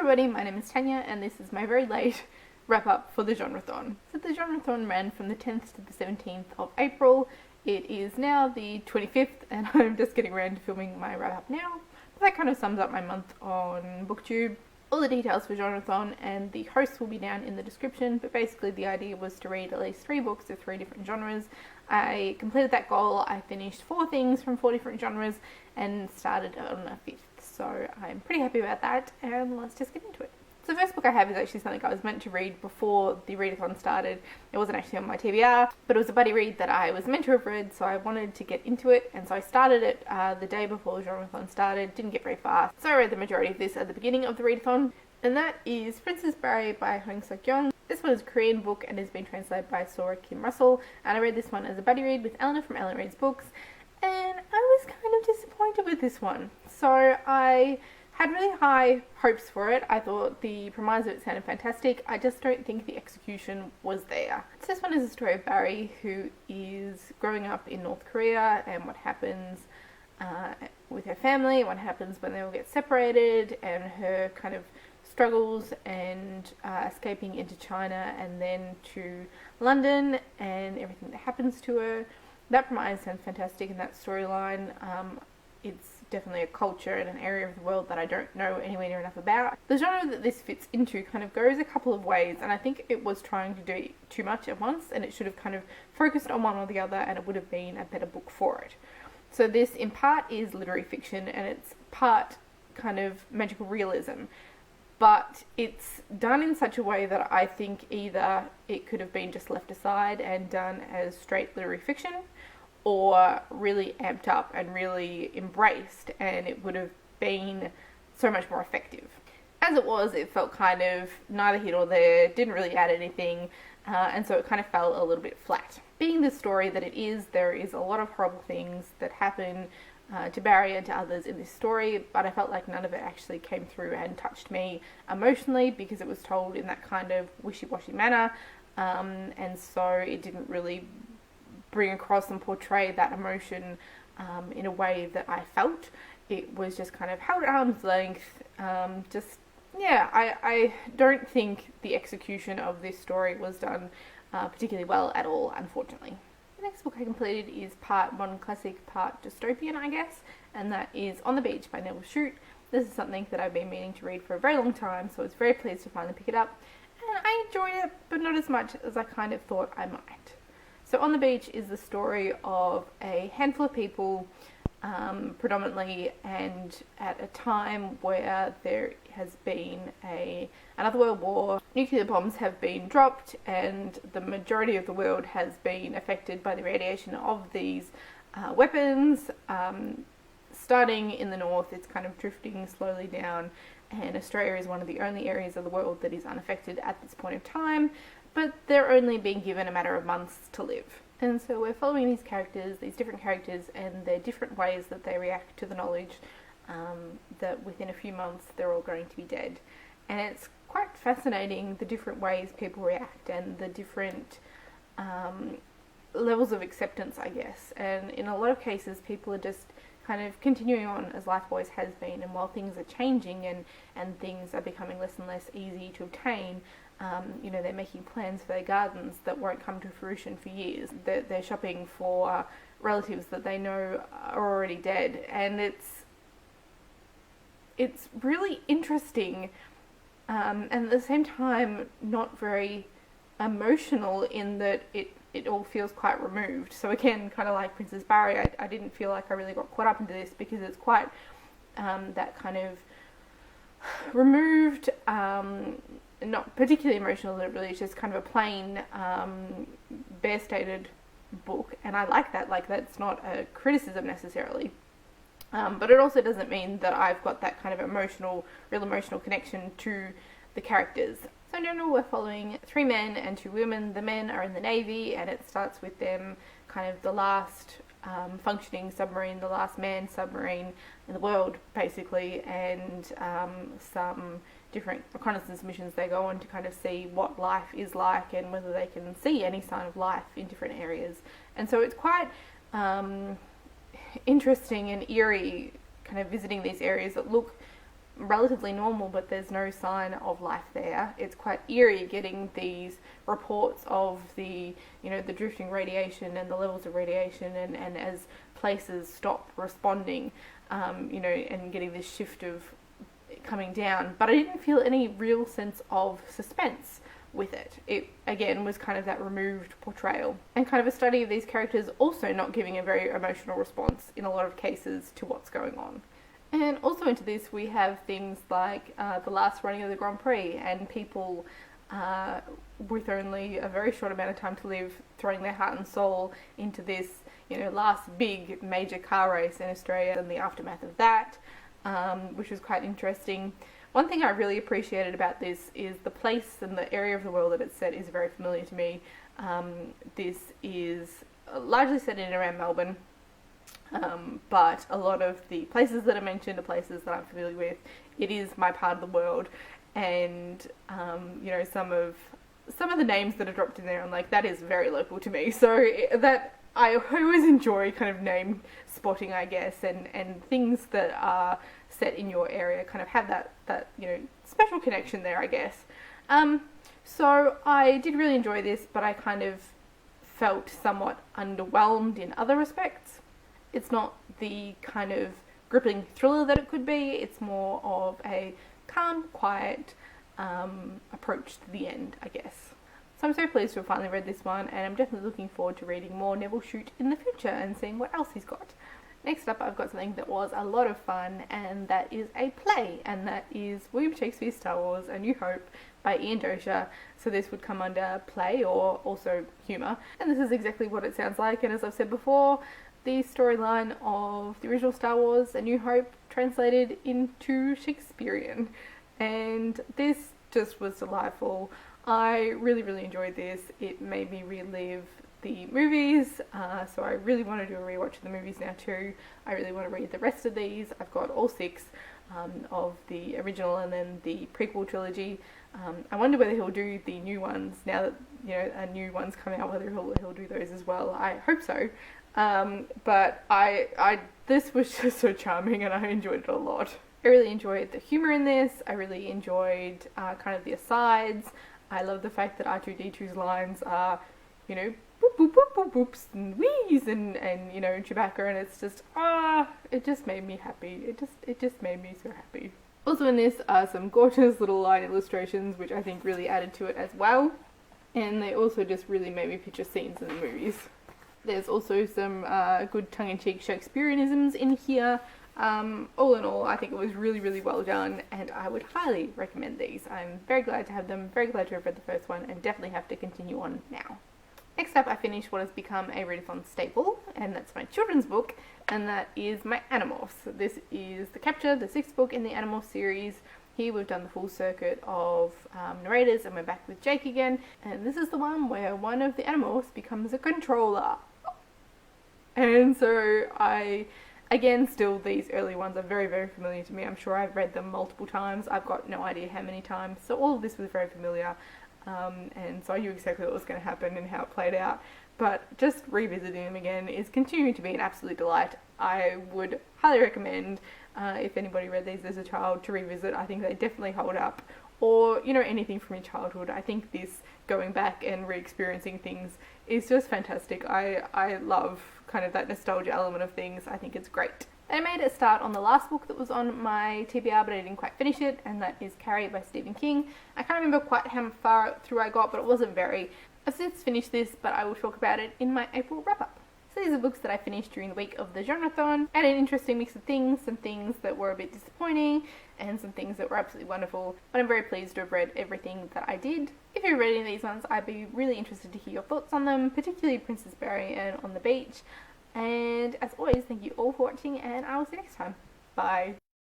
everybody, my name is Tanya and this is my very late wrap up for the Genrethon. So the Genrethon ran from the 10th to the 17th of April. It is now the 25th and I'm just getting around to filming my wrap up now. But that kind of sums up my month on Booktube. All the details for Genrethon and the hosts will be down in the description, but basically the idea was to read at least 3 books of 3 different genres. I completed that goal. I finished 4 things from 4 different genres and started on a 5th. So I'm pretty happy about that, and let's just get into it. So the first book I have is actually something I was meant to read before the readathon started. It wasn't actually on my TBR, but it was a buddy read that I was meant to have read, so I wanted to get into it, and so I started it the day before the Genrethon started. Didn't get very far, so I read the majority of this at the beginning of the readathon, and that is Princess Barry by Hong Seok-young. This one is a Korean book and has been translated by Sora Kim Russell, and I read this one as a buddy read with Eleanor from Eleanor Reads Books, and I was kind of disappointed with this one. So I had really high hopes for it. I thought the premise of it sounded fantastic. I just don't think the execution was there. So this one is a story of Barry, who is growing up in North Korea, and what happens with her family, what happens when they all get separated, and her kind of struggles and escaping into China and then to London and everything that happens to her. That premise sounds fantastic, and that storyline, it's definitely a culture and an area of the world that I don't know anywhere near enough about. The genre that this fits into kind of goes a couple of ways, and I think it was trying to do too much at once, and it should have kind of focused on one or the other, and it would have been a better book for it. So this in part is literary fiction, and it's part kind of magical realism, but it's done in such a way that I think either it could have been just left aside and done as straight literary fiction, or really amped up and really embraced, and it would have been so much more effective. As it was, it felt kind of neither here nor there, didn't really add anything, and so it kind of fell a little bit flat. Being the story that it is, there is a lot of horrible things that happen to Barry and to others in this story, but I felt like none of it actually came through and touched me emotionally, because it was told in that kind of wishy-washy manner, and so it didn't really bring across and portray that emotion in a way that I felt. It was just kind of held at arm's length. I don't think the execution of this story was done particularly well at all, unfortunately. The next book I completed is part modern classic, part dystopian, I guess, and that is On the Beach by Neville Shute. This is something that I've been meaning to read for a very long time, so I was very pleased to finally pick it up, and I enjoyed it, but not as much as I kind of thought I might. So On the Beach is the story of a handful of people, predominantly, and at a time where there has been another world war. Nuclear bombs have been dropped, and the majority of the world has been affected by the radiation of these weapons. Starting in the north, it's kind of drifting slowly down, and Australia is one of the only areas of the world that is unaffected at this point of time, but they're only being given a matter of months to live. And so we're following these characters, these different characters, and their different ways that they react to the knowledge that within a few months they're all going to be dead. And it's quite fascinating, the different ways people react and the different levels of acceptance, I guess. And in a lot of cases, people are just kind of continuing on as life always has been, and while things are changing and things are becoming less and less easy to obtain, they're making plans for their gardens that won't come to fruition for years. They're shopping for relatives that they know are already dead, and it's really interesting, and at the same time not very emotional, in that it all feels quite removed. So again, kind of like Princess Barry, I didn't feel like I really got caught up into this, because it's quite that kind of removed, not particularly emotional, literally. It's just kind of a plain, bare-stated book, and I like that. Like, that's not a criticism necessarily, but it also doesn't mean that I've got that kind of real emotional connection to the characters. So in general, we're following 3 men and 2 women. The men are in the Navy, and it starts with them kind of the last functioning submarine, the last manned submarine in the world, basically, and some different reconnaissance missions they go on to kind of see what life is like and whether they can see any sign of life in different areas. And so it's quite interesting and eerie, kind of visiting these areas that look relatively normal, but there's no sign of life there. It's quite eerie getting these reports of the, the drifting radiation and the levels of radiation, and as places stop responding, and getting this shift of coming down. But I didn't feel any real sense of suspense with it. It, again, was kind of that removed portrayal and kind of a study of these characters also not giving a very emotional response in a lot of cases to what's going on. And also into this we have things like the last running of the Grand Prix, and people with only a very short amount of time to live throwing their heart and soul into this, last big major car race in Australia and the aftermath of that, which was quite interesting. One thing I really appreciated about this is the place and the area of the world that it's set is very familiar to me. This is largely set in and around Melbourne, but a lot of the places that are mentioned are places that I'm familiar with. It is my part of the world, and some of the names that are dropped in there, I'm like, that is very local to me. So that I always enjoy kind of name spotting, I guess, and things that are set in your area kind of have that special connection there, I guess. So I did really enjoy this, but I kind of felt somewhat underwhelmed in other respects. It's not the kind of gripping thriller that it could be. It's more of a calm, quiet approach to the end, I guess. So I'm so pleased to have finally read this one, and I'm definitely looking forward to reading more Neville Shute in the future and seeing what else he's got. Next up, I've got something that was a lot of fun, and that is a play, and that is William Shakespeare's Star Wars: A New Hope by Ian Dozier. So this would come under play or also humour, and this is exactly what it sounds like. And as I've said before, the storyline of the original Star Wars: A New Hope translated into Shakespearean, and this just was delightful. I really, really enjoyed this. It made me relive the movies, so I really want to do a rewatch of the movies now too. I really want to read the rest of these. I've got all 6 of the original and then the prequel trilogy. I wonder whether he'll do the new ones now that a new one's coming out, whether he'll do those as well. I hope so. But this was just so charming, and I enjoyed it a lot. I really enjoyed the humour in this. I really enjoyed kind of the asides. I love the fact that R2-D2's lines are, boop, boop, boop, boop, boops, and wheeze, and Chewbacca, and it's just, it just made me happy. It just made me so happy. Also in this are some gorgeous little line illustrations, which I think really added to it as well, and they also just really made me picture scenes in the movies. There's also some good tongue-in-cheek Shakespeareanisms in here. All in all, I think it was really, really well done, and I would highly recommend these. I'm very glad to have them, very glad to have read the first one, and definitely have to continue on now. Next up, I finished what has become a readathon staple, and that's my children's book, and that is my Animorphs. This is The Capture, the 6th book in the Animorphs series. Here we've done the full circuit of narrators, and we're back with Jake again, and this is the one where one of the Animorphs becomes a controller. And so again, still these early ones are very, very familiar to me. I'm sure I've read them multiple times. I've got no idea how many times. So all of this was very familiar. And so I knew exactly what was going to happen and how it played out. But just revisiting them again is continuing to be an absolute delight. I would highly recommend, if anybody read these as a child, to revisit. I think they definitely hold up. Or, anything from your childhood. I think this going back and re-experiencing things is just fantastic. I love kind of that nostalgia element of things. I think it's great. I made a start on the last book that was on my TBR, but I didn't quite finish it, and that is Carrie by Stephen King. I can't remember quite how far through I got, but it wasn't very. I've since finished this, but I will talk about it in my April wrap-up. So these are books that I finished during the week of the Genrethon, and an interesting mix of things, some things that were a bit disappointing, and some things that were absolutely wonderful, but I'm very pleased to have read everything that I did. If you're reading these ones, I'd be really interested to hear your thoughts on them, particularly Princess Berry and On the Beach. And as always, thank you all for watching, and I will see you next time. Bye.